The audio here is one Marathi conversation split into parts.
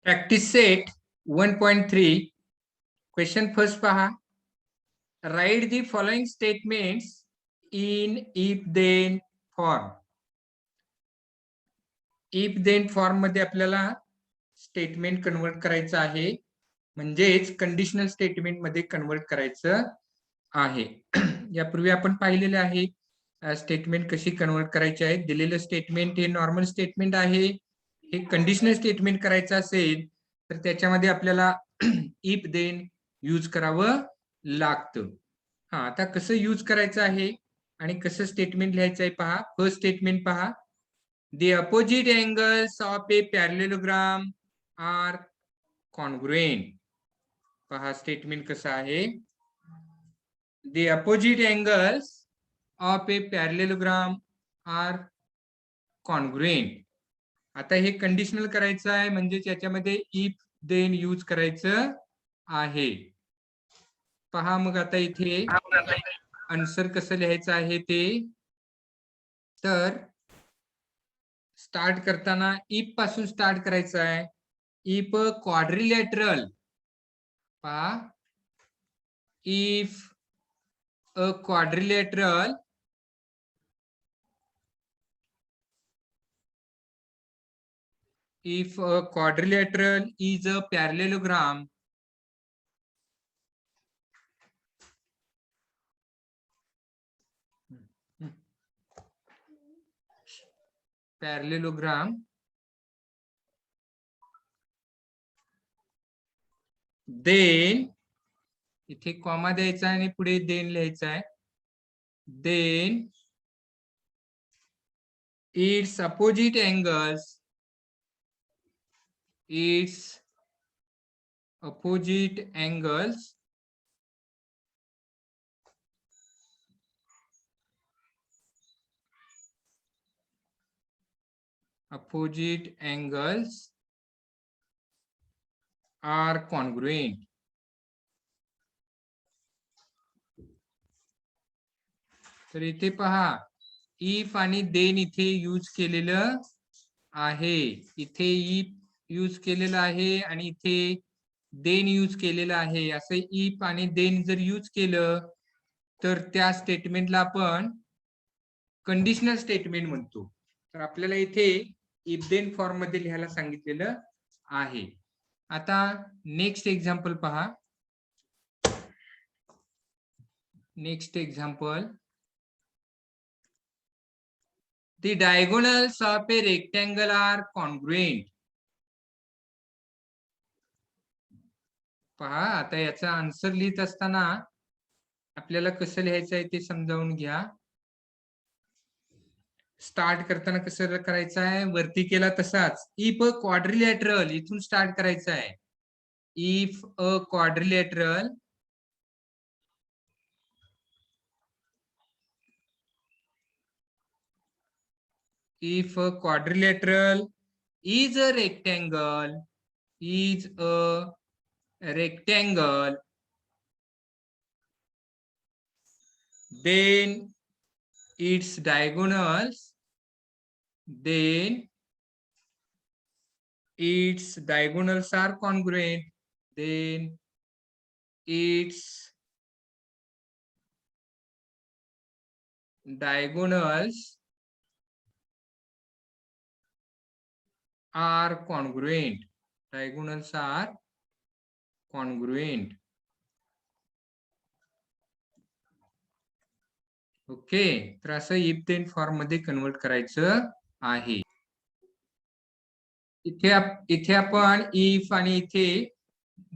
प्रॅक्टिस सेट 1.3 क्वेश्चन फर्स्ट पहा. Write the following statements in if then form. If then form मध्ये आपल्याला स्टेटमेंट कन्वर्ट करायचं आहे, म्हणजेच कंडिशनल स्टेटमेंट मध्ये कन्वर्ट करायचं आहे. यापूर्वी आपण पाहिलेले आहे स्टेटमेंट कशी कन्वर्ट करायची आहे. दिलेलं स्टेटमेंट हे नॉर्मल स्टेटमेंट आहे. हे कंडिशनल स्टेटमेंट करायचं असेल तर त्याच्यामध्ये आपल्याला इफ देन यूज करावं लागतं. आता कसं यूज करायचं आहे आणि कसं स्टेटमेंट लिहायचं आहे पहा. फर्स्ट स्टेटमेंट पहा. The opposite angles of a parallelogram are congruent. पहा स्टेटमेंट कसं आहे. The opposite angles of a parallelogram are congruent. आता हे कंडिशनल करायचं आहे, म्हणजे याच्यामध्ये इफ देन यूज करायचं आहे. पहा मग आता इथे आन्सर कसं लिहायचं आहे ते. तर स्टार्ट करताना इफ पासून स्टार्ट करायचं आहे. इफ क्वाड्रिलॅटरल, पहा if a quadrilateral if a quadrilateral is a parallelogram, then इथे कॉमा द्यायचा आणि पुढे देन लिहायचा आहे. then its opposite angles are congruent. तर इथे पहा इफ आणि देन इथे यूज केलेलं आहे. इथे इफ यूज केलेलं आहे आणि इथे देन यूज केलेलं आहे. असं इफ आणि देन जर यूज केलं तर त्या स्टेटमेंटला आपण कंडिशनल स्टेटमेंट म्हणतो. तर आपल्याला इथे इफ देन फॉर्म मध्ये लिहायला सांगितलेलं आहे. आता नेक्स्ट एक्झाम्पल पहा. Next example. The diagonals of a rectangle are congruent. पहा आता याचा आन्सर लिहित असताना आपल्याला कसं लिहायचं आहे ते समजावून घ्या. स्टार्ट करताना कसं करायचं आहे, वरती केला तसाच. इफ अ क्वाड्रिलॅटरल इथून स्टार्ट करायचं आहे. If a quadrilateral if a quadrilateral is a rectangle then its diagonals are congruent. Then its diagonals are congruent. Diagonals are congruent. Okay. तर असं इफ देन फॉर्म मध्ये कन्वर्ट करायचं आहे. इथे आपण इफ आणि इथे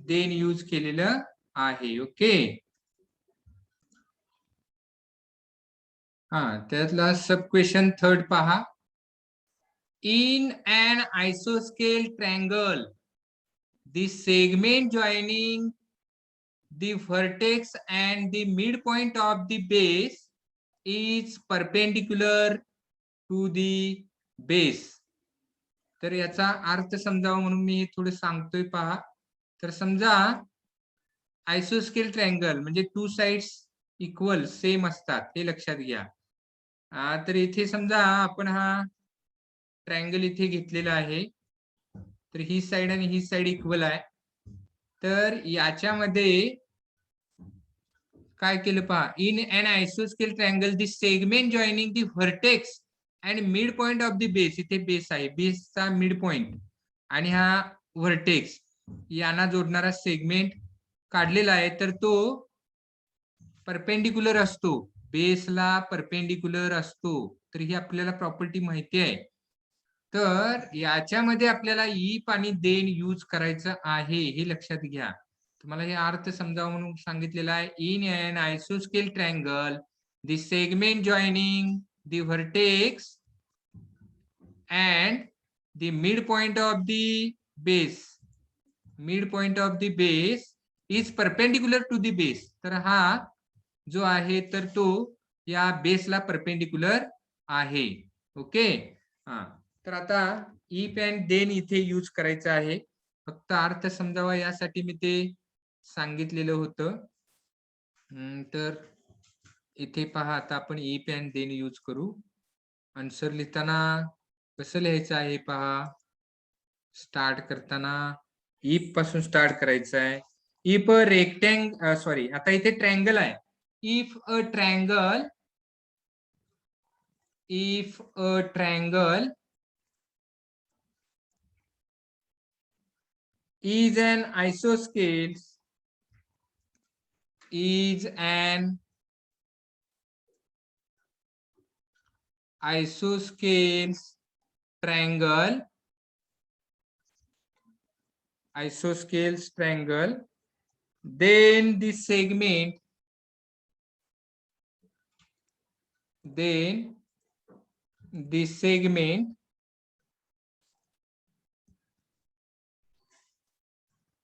देन यूज केलेलं आहे. ओके. त्यातला सब क्वेश्चन थर्ड पहा. In an isosceles triangle, the segment joining the vertex and the midpoint of the base is perpendicular to the base. तर याचा अर्थ समजावा म्हणून मी थोडं सांगतोय पहा. तर समजा आयसोस्केल ट्रायंगल म्हणजे टू साइड्स इक्वल सेम असतात, हे लक्षात घ्या. तर इथे समजा आपण हा ट्रायंगल इथे घेतलेला आहे, तर ही साइड आणि ही साइड इक्वल आहे. तर याच्यामध्ये काय केलं पहा, इन एन आयसोस्केल triangle the segment joining the vertex and mid point of the base, इथे बेस आहे, बेसचा मिड पॉइंट आणि हा व्हर्टेक्स यांना जोडणारा सेगमेंट काढलेला आहे, तर तो परपेंडिक्युलर असतो, बेसला परपेंडिक्युलर असतो. तर ही आपल्याला प्रॉपर्टी माहिती आहे. तर याच्यामध्ये आपल्याला ईप आणि देन यूज करायचं आहे, हे लक्षात घ्या. तुम्हाला हे अर्थ समजावं म्हणून सांगितलेला आहे. इन एन आयसोस्केल triangle the segment joining the vertex and the mid point of the base, mid point of the base is perpendicular to the base. तर हा जो आहे तर तो या बेसला परपेंडिक्युलर आहे. ओके. हा, तर आता इफ अँड देन इथे यूज करायचं आहे. फक्त अर्थ समजावा यासाठी मी ते सांगितलेलं होतं. तर इथे पहा, आता आपण इफ अँड देन यूज करू. आन्सर लिहिताना कसं लिहायचं आहे पहा. स्टार्ट करताना इफ पासून स्टार्ट करायचं आहे. इफ अ रेक्टँगल, सॉरी, आता इथे ट्रायंगल आहे. If a triangle is an isosceles triangle, then the segment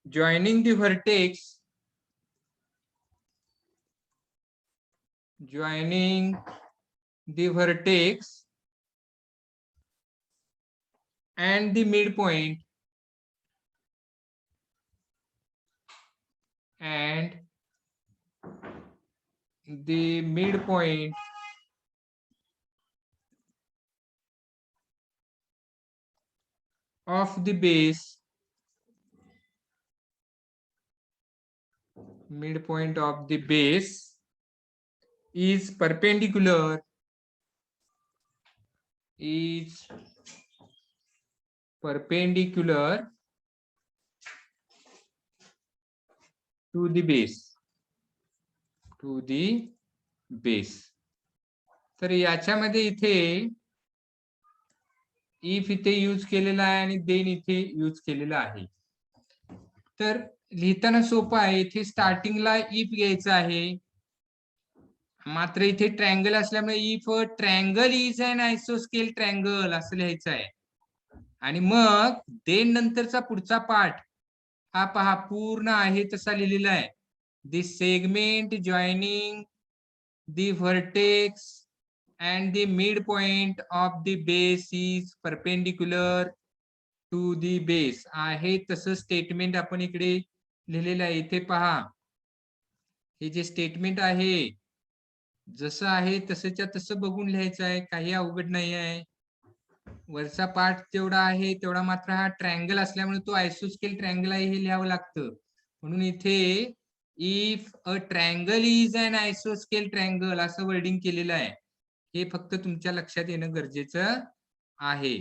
joining the vertex and the midpoint of the base, midpoint of the base is perpendicular to the base. तर याच्यामध्ये इथे इफ इथे यूज केलेला आहे आणि देन इथे यूज केलेला आहे. तर लिहिताना सोपं आहे. इथे स्टार्टिंगला इफ घ्यायचं आहे, मात्र इथे ट्रायंगल असल्यामुळे इफ ट्रायंगल इज अन आयसोस्केल ट्रायंगल असं लिहायचं आहे. आणि मग देन नंतरचा पुढचा पार्ट हा पहा पूर्ण आहे तसा लिहिलेला आहे. The segment joining the vertex and the midpoint of the base is perpendicular to the base आहे. तसं स्टेटमेंट आपण इकडे लिहिलेलं आहे. इथे पहा, हे जे स्टेटमेंट आहे जसं आहे तसंच्या तसं बघून लिहायचं आहे, काही अवघड नाही आहे. वरचा पार्ट जेवढा आहे तेवढा मात्र हा ट्रायंगल असल्यामुळे तो आयसोस्केल ट्रायंगल आहे हे लिहावं लागतं. म्हणून इथे if a triangle is an आयसोस्केल ट्रायंगल असं वर्डिंग केलेलं आहे. हे फक्त तुमच्या लक्षात येणं गरजेचं आहे.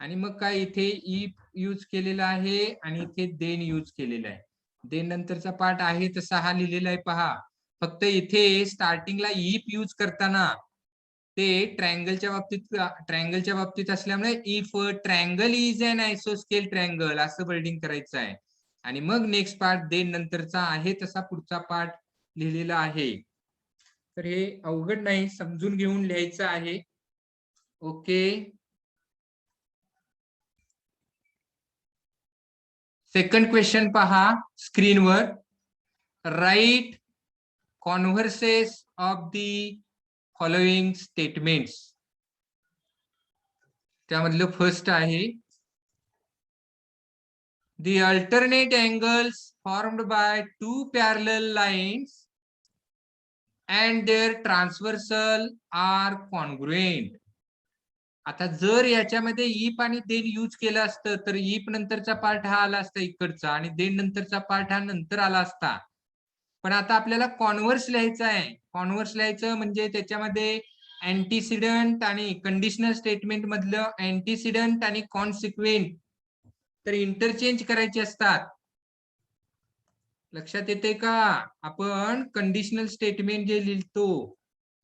आणि मग काय, इथे इफ यूज केलेला आहे आणि इथे देन यूज केलेला आहे. देन नंतरचा पार्ट आहे तसा हा लिहिलेला आहे पहा. फक्त इथे स्टार्टिंगला इफ यूज करताना ते ट्रायंगलच्या बाबतीत असल्यामुळे इफ ट्रायंगल इज अन आयसोस्केल ट्रायंगल असं वर्डिंग करायचं आहे. आणि मग नेक्स्ट पार्ट देन नंतरचा आहे तसा पुढचा पार्ट लिहिलेला आहे. तर हे अवघड नाही, समजून घेऊन लिहायचं आहे. ओके. सेकंड क्वेश्चन पहा स्क्रीनवर. Write converses of the following statements. त्यामधलं फर्स्ट आहे, the alternate angles formed by two parallel lines and their transversal are congruent. आता जर याच्यामध्ये इफ आणि देन यूज केलं असतं तर इफ नंतरचा पार्ट हा आला असता इकडचा आणि देन नंतरचा पार्ट हा नंतर आला असता. पण आता आपल्याला कॉन्व्हर्स लिहायचं आहे. कॉन्व्हर्स लिहायचं म्हणजे त्याच्यामध्ये अँटीसिडंट आणि कंडिशनल स्टेटमेंट मधलं अँटीसिडंट आणि कॉन्सिक्वेंट तर इंटरचेंज करायचे असतात. लक्षात येते का? आपण कंडिशनल स्टेटमेंट जे लिहितो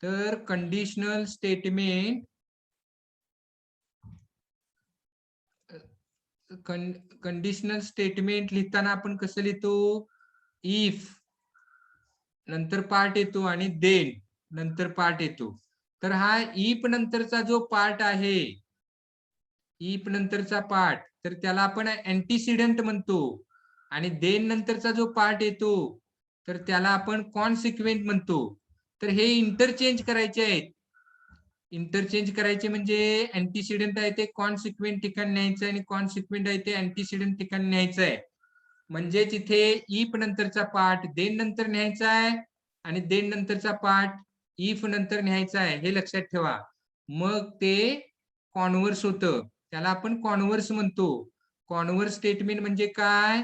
तर कंडिशनल स्टेटमेंट कंडिशनल स्टेटमेंट लिहिताना आपण कसं लिहितो? इफ नंतर पार्ट येतो आणि देन नंतर पार्ट येतो. तर हा इफ नंतरचा जो पार्ट आहे, इफ नंतरचा पार्ट तर त्याला आपण अँटीसिडंट म्हणतो आणि देन नंतरचा जो पार्ट येतो तर त्याला आपण कॉन्सिक्वेंट म्हणतो. तर हे इंटरचेंज करायचे आहेत. इंटरचेंज करायचे म्हणजे अँटीसिडंट आहे ते कॉन्सिक्वेंट ठिकाणी न्यायचं आणि कॉन्सिक्वेंट आहे ते अँटीसिडंट ठिकाणी न्यायचं आहे. म्हणजे तिथे इफ नंतरचा पार्ट देन नंतर न्यायचा आहे आणि देन नंतरचा पार्ट इफ नंतर न्यायचा आहे, हे लक्षात ठेवा. मग ते कॉन्व्हर्स होतं, त्याला आपण कॉन्व्हर्स म्हणतो. कॉन्व्हर्स स्टेटमेंट म्हणजे काय?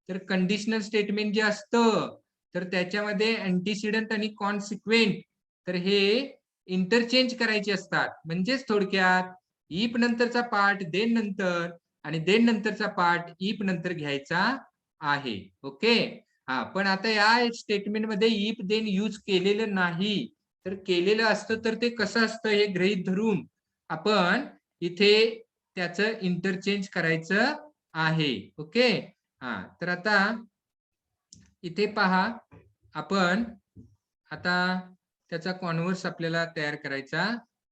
तर कंडिशनल स्टेटमेंट जे असतं तर त्याच्यामध्ये अँटीसिडंट आणि कॉन्सिक्वेंट तर हे इंटरचेंज करायचे असतात. म्हणजेच थोडक्यात इफ नंतरचा पार्ट देन नंतर आणि देन नंतरचा पार्ट इफ नंतर घ्यायचा आहे. ओके. हा, पण आता या स्टेटमेंट मध्ये इफ देन यूज केलेलं नाही. तर केलेलं असतं तर ते कसं असतं हे गृहीत धरून आपण इथे त्याचं इंटरचेंज करायचं आहे. ओके. हा, तर आता इथे पहा आपण आता त्याचा कॉन्व्हर्स आपल्याला तयार करायचा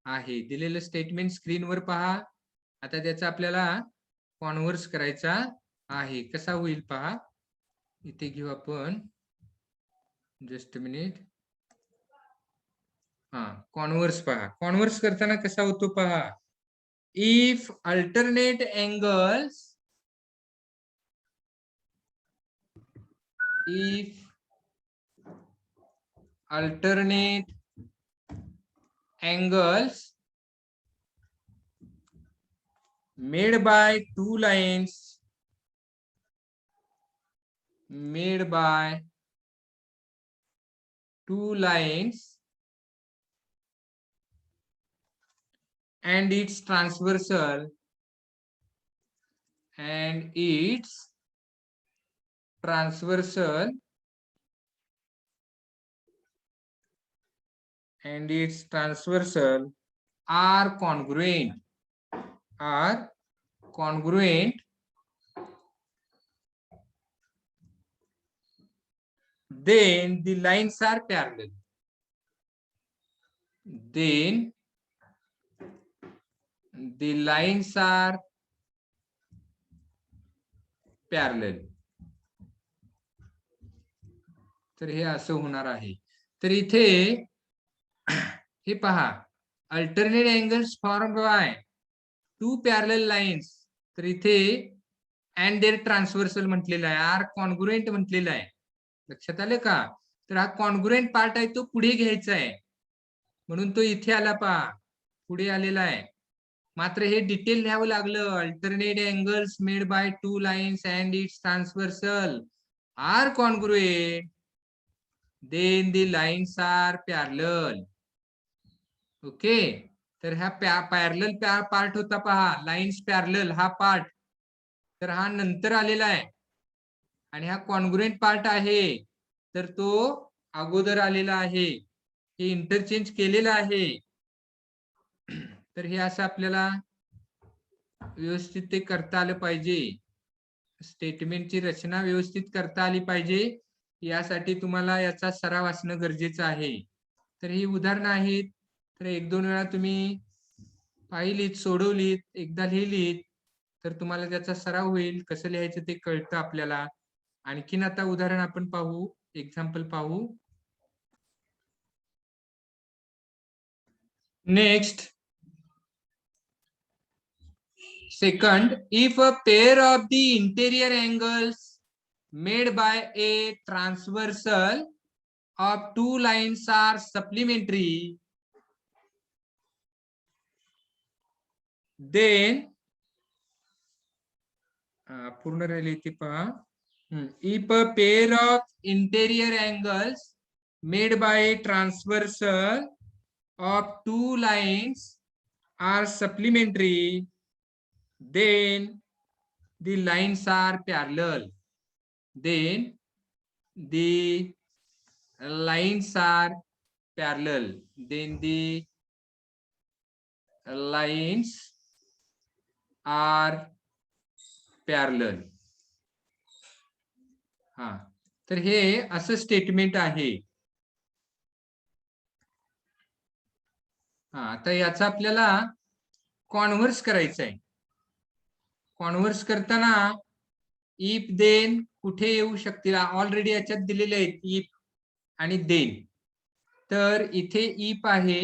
आहे. दिलेलं स्टेटमेंट स्क्रीनवर पहा. आता त्याचा आपल्याला कॉन्व्हर्स करायचा आहे. कसा होईल पहा. इथे घेऊ आपण, जस्ट मिनिट. हा, कॉन्व्हर्स पहा. कॉन्व्हर्स करताना कसा होतो पहा. If alternate angles, if alternate angles made by two lines and its transversal are congruent, then the lines are parallel. Then the lines are parallel. तर हे असं होणार आहे. तर इथे हे पहा, alternate angles formed by two parallel lines. तर इथे अँड देअर ट्रान्सव्हर्सल म्हटलेलं आहे, आर कॉन्ग्रुएंट म्हटलेलं आहे. लक्षात आलं का? तर हा कॉन्ग्रुएंट पार्ट आहे तो पुढे घ्यायचा आहे, म्हणून तो इथे आला पहा, पुढे आलेला आहे. मात्र हे डिटेल लिहावं लागलं. Alternate angles made by two lines and its transversal are congruent, then the lines are parallel. Okay. तर हा पॅरलल पार्ट होता पहा, लाईन्स पॅरलल हा पार्ट, तर हा नंतर आलेला आहे. आणि हा कॉन्ग्रुएंट पार्ट आहे तर तो अगोदर आलेला आहे. हे इंटरचेंज केलेलं आहे. तर हे असं आपल्याला व्यवस्थित ते करता आलं पाहिजे. स्टेटमेंटची रचना व्यवस्थित करता आली पाहिजे. यासाठी तुम्हाला याचा सराव असणं गरजेचं आहे. तर ही उदाहरणं आहेत. तर एक दोन वेळा तुम्ही पाहिलीत, सोडवलीत, एकदा लिहिलीत तर तुम्हाला त्याचा सराव होईल. कसं लिहायचं ते कळतं आपल्याला. आणखीन आता उदाहरण आपण पाहू, एक्झाम्पल पाहू. Next, second, if a pair of the interior angles made by a transversal of two lines are supplementary, then पूर्ण राहिले इथे पहा. If a pair of interior angles made by transversal of two lines are supplementary, then the lines are parallel. Then the lines are parallel. Then the lines are parallel. हा, तर हे असं स्टेटमेंट आहे. हा, आता याचा आपल्याला कॉन्व्हर्स करायचं आहे. कॉन्व्हर्स करताना इफ देन कुठे येऊ शकतील, ऑलरेडी याच्यात दिलेले आहेत इफ आणि देन. तर इथे इफ आहे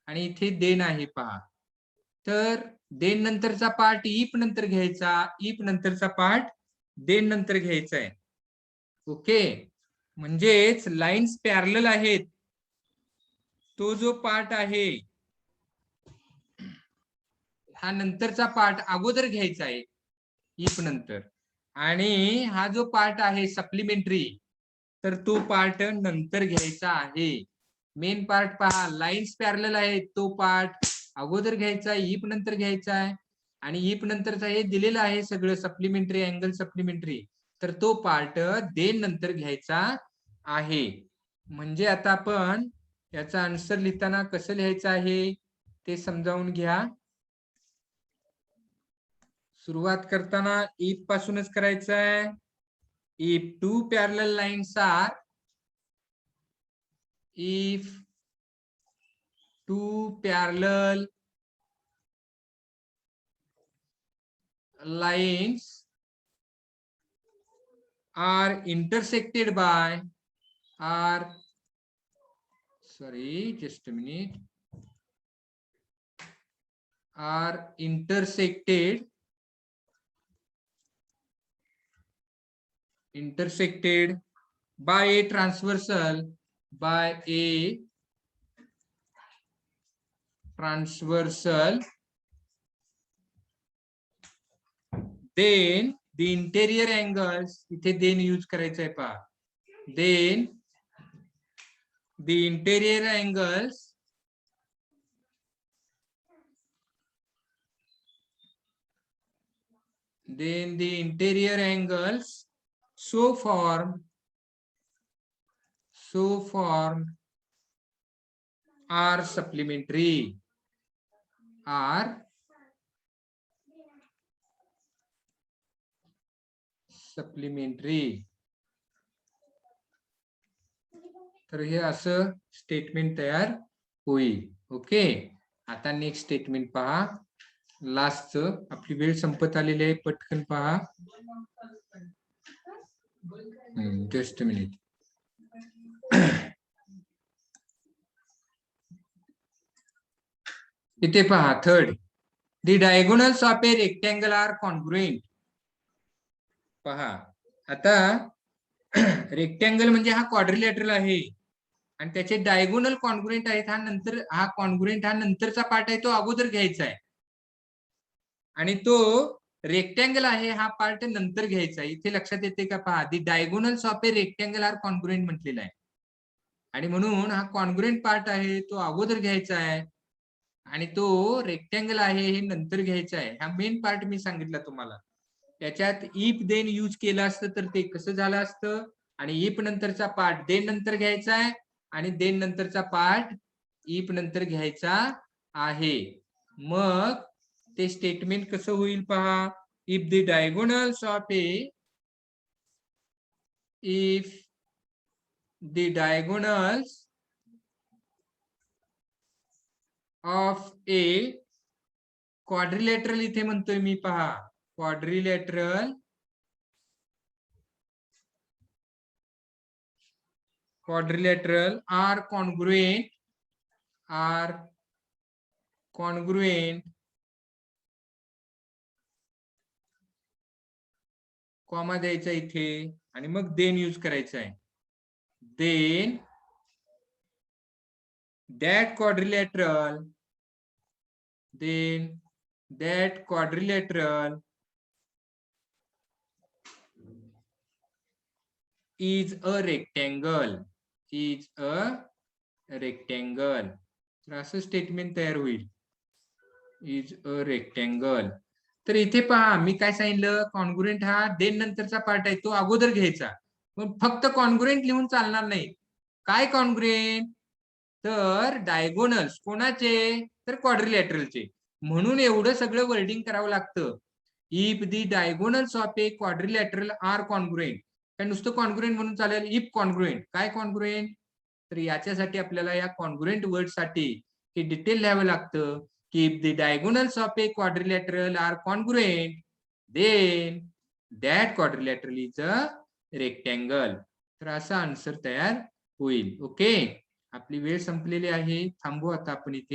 आणि इथे देन आहे पहा. तर देन नंतरचा पार्ट इफ नंतर घ्यायचा, इफ नंतरचा पार्ट देन नंतर घ्यायचा आहे. ओके, म्हणजेच लाईन्स पॅरलल आहेत. तो जो पार्ट आहे हा नंतरचा पार्ट अगोदर घ्यायचा आहे इफ नंतर, आणि हा जो पार्ट आहे सप्लिमेंटरी तर तो पार्ट नंतर घ्यायचा आहे. मेन पार्ट पहा, लाईन्स पॅरलल आहेत, तो पार्ट अगोदर घ्यायचा आहे, इफ नंतर घ्यायचा आहे. आणि इफ नंतरचा हे दिलेलं आहे सगळं सप्लिमेंटरी अँगल सप्लिमेंटरी, तर तो पार्ट देन नंतर घ्यायचा आहे. म्हणजे आता आपण याचा आन्सर लिहिताना कसं लिहायचं आहे ते समजावून घ्या. सुरुवात करताना इफ पासूनच करायचं आहे. If two parallel lines are, if two parallel lines are intersected by, just a minute, are intersected by a transversal, then the interior angles, इथे then यूज करायचं आहे पहा. then the interior angles so formed are supplementary, तर हे असं स्टेटमेंट तयार होईल. ओके, आता नेक्स्ट स्टेटमेंट पहा. लास्ट, आपली वेळ संपत आलेली आहे, पटकन पहा. Just a minute. इथे पहा, third, the diagonals of a rectangle are congruent. पहा, आता रेक्टँगल म्हणजे हा क्वाड्रिलॅटरल आहे आणि त्याचे डायगोनल कॉन्ग्रुएंट आहेत. हा कॉन्ग्रुएंट हा नंतरचा पार्ट आहे, तो अगोदर घ्यायचा आहे. आणि तो रेक्टँगल आहे, हा पार्ट नंतर घ्यायचा आहे. इथे लक्षात येते का पहा, the diagonals of a rectangle are congruent म्हटलेला आहे. आणि म्हणून हा कॉन्ग्रुएंट पार्ट आहे तो अगोदर घ्यायचा आहे आणि तो रेक्टँगल आहे हे नंतर घ्यायचा आहे. हा मेन पार्ट मी सांगितला तुम्हाला. त्याच्यात इफ देन यूज केलं असतं तर ते कसं झालं असतं, आणि इफ नंतरचा पार्ट देन नंतर घ्यायचा आहे आणि देन नंतरचा पार्ट इफ नंतर घ्यायचा आहे. मग ते स्टेटमेंट कसं होईल पहा. If the diagonals of A, if the diagonals of a quadrilateral, इथे म्हणतोय मी पहा, क्वाड्रिलॅटरल are congruent, कॉमा द्यायचा इथे आणि मग देन यूज करायचा आहे. Then that quadrilateral, then that quadrilateral is a rectangle, is a rectangle. तर असं स्टेटमेंट तयार होईल, इज अ रेक्टँगल. तर इथे पहा मी काय सांगितलं, कॉन्ग्रुएंट हा देन नंतरचा पार्ट आहे, तो अगोदर घ्यायचा. पण फक्त कॉन्ग्रुएंट लिहून चालणार नाही. काय कॉन्ग्रुएंट? तर डायगोनल्स कोणाचे? तर क्वाड्रिलॅटरलचे. म्हणून एवढं सगळं वर्डिंग करावं लागतं. If the diagonals of a quadrilateral are congruent. काय नुसतं कॉन्ग्रुएंट म्हणून चालेल? If congruent. काय कॉन्ग्रुएंट? तर याच्यासाठी आपल्याला या कॉन्ग्रुएंट वर्ड साठी हे डिटेल लिहावं लागतं की if the diagonals of a quadrilateral are congruent then that quadrilateral is a rectangle. तर असा आन्सर तयार होईल. ओके, आपली वेळ संपलेली आहे, थांबू आता आपण इथे.